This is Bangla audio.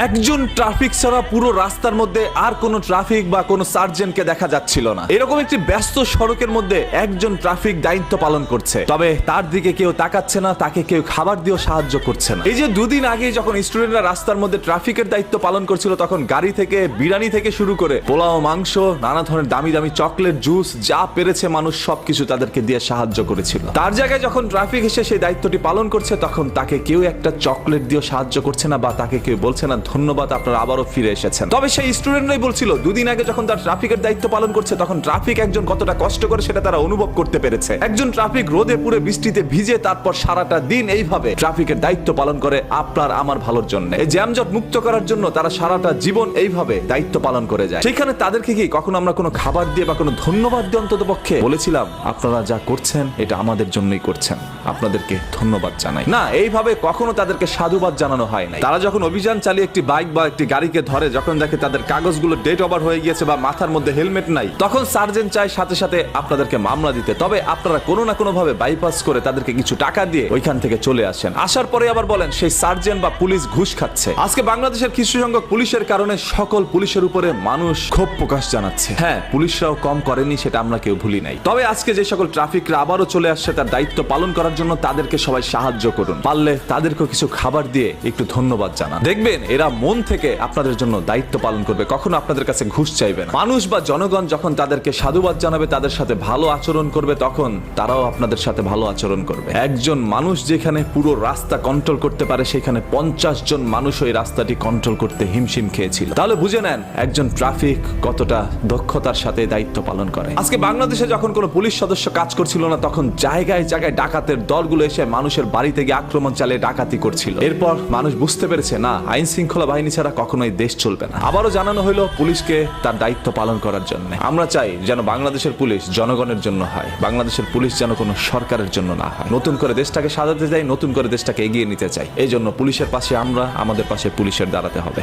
একজন ট্রাফিক ছাড়া পুরো রাস্তার মধ্যে আর কোনো ট্রাফিক বা কোনো সার্জেন্টকে দেখা যাচ্ছিল না। এরকম একটি ব্যস্ত সড়কের মধ্যে একজন ট্রাফিক দায়িত্ব পালন করছে, তবে তার দিকে কেউ তাকাচ্ছে না, তাকে কেউ খাবার দিয়েও সাহায্য করছে না। এই যে দুদিন আগে যখন স্টুডেন্টরা রাস্তার মধ্যে ট্রাফিকের দায়িত্ব পালন করছিল, তখন গাড়ি থেকে বিরিয়ানি থেকে শুরু করে পোলাও, মাংস, নানা ধরনের দামি দামি চকলেট, জুস যা পেরেছে মানুষ সবকিছু তাদেরকে দিয়ে সাহায্য করেছিল। তার জায়গায় যখন ট্রাফিক এসে সেই দায়িত্বটি পালন করছে, তখন তাকে কেউ একটা চকলেট দিয়েও সাহায্য করছে না, বা তাকে কেউ বলছে না ধন্যবাদ, আপনারা আবারও ফিরে এসেছেন। তবে সেই স্টুডেন্টরাই বলছিল দুদিন আগে যখন তার ট্রাফিকের দায়িত্ব পালন করছে, তখন ট্রাফিক একজন কতটা কষ্ট করে সেটা তারা অনুভব করতে পেরেছে। একজন ট্রাফিক রোদে পুরো বৃষ্টিতে ভিজে তারপর সারাটা দিন এইভাবে ট্রাফিকের দায়িত্ব পালন করে আপনার আমার ভালোর জন্য, এই জ্যামজট মুক্ত করার জন্য তারা সারাটা জীবন এইভাবে দায়িত্ব পালন করে যায়। সেখানে তাদেরকে কি কখনো আমরা কোনো খাবার দিয়ে বা কোনো ধন্যবাদ দিয়ে অন্তত পক্ষে বলেছিলাম আপনারা যা করছেন এটা আমাদের জন্যই করছেন, আপনাদেরকে ধন্যবাদ জানাই? না, এইভাবে কখনো তাদেরকে সাধুবাদ জানানো হয় নাই। তারা যখন অভিযান চালিয়ে একটি বাইক বা একটি গাড়িকে ধরে, যখন দেখে তাদের কাগজগুলো ডেট ওভার হয়ে গিয়েছে বা মাথার মধ্যে হেলমেট নাই, তখন সার্জেন্ট চায় সাথে সাথে আপনাদেরকে মামলা দিতে। তবে আপনারা কোনো না কোনো ভাবে বাইপাস করে তাদেরকে কিছু টাকা দিয়ে ওইখান থেকে চলে আসেন। আসার পরে আবার বলেন সেই সার্জেন্ট বা পুলিশ ঘুষ খাচ্ছে। আজকে বাংলাদেশের কিছু সংখ্যক পুলিশের কারণে সকল পুলিশের উপরে মানুষ ক্ষোভ প্রকাশ জানাচ্ছে। হ্যাঁ, পুলিশরাও কম করেনি, সেটা আমরা কেউ ভুলি নাই। তবে আজকে যে সকল ট্রাফিকরা আবারও চলে আসছে তার দায়িত্ব পালন করার জন্য, তাদেরকে সবাই সাহায্য করুন, পারলে তাদেরকেও কিছু খাবার দিয়ে একটু ধন্যবাদ জানান। দেখবেন এরা মন থেকে আপনাদের জন্য দায়িত্ব পালন করবে, কখনো আপনাদের কাছে ঘুষ চাইবে না। মানুষ বা জনগণ যখন তাদেরকে সাধুবাদ জানাবে, তাদের সাথে ভালো আচরণ করবে, তখন তারাও আপনাদের সাথে ভালো আচরণ করবে। একজন মানুষ যেখানে পুরো রাস্তা কন্ট্রোল করতে পারে, সেখানে 50 জন মানুষ ওই রাস্তাটি কন্ট্রোল করতে হিমশিম খেয়েছিল। তাহলে বুঝে নেন একজন ট্রাফিক কতটা দক্ষতার সাথে দায়িত্ব পালন করে। আজকে বাংলাদেশে যখন কোনো পুলিশ সদস্য কাজ করছিল না, তখন জায়গায় জায়গায় ডাকাতের দলগুলো এসে মানুষের বাড়িতে গিয়ে আক্রমণ চালিয়ে ডাকাতি করছিল। এরপর মানুষ বুঝতে পেরেছে না, আইন শৃঙ্খলা বাহিনী ছাড়া কখনোই দেশ চলবে না। আবারও জানানো হলো পুলিশকে তার দায়িত্ব পালন করার জন্য। আমরা চাই যেন বাংলাদেশের পুলিশ জনগণের জন্য হয়, বাংলাদেশের পুলিশ যেন কোনো সরকারের জন্য না হয়। নতুন করে দেশটাকে সাজাতে চাই, নতুন করে দেশটাকে এগিয়ে নিতে চাই। এই জন্য পুলিশের পাশে আমরা, আমাদের পাশে পুলিশের দাঁড়াতে হবে।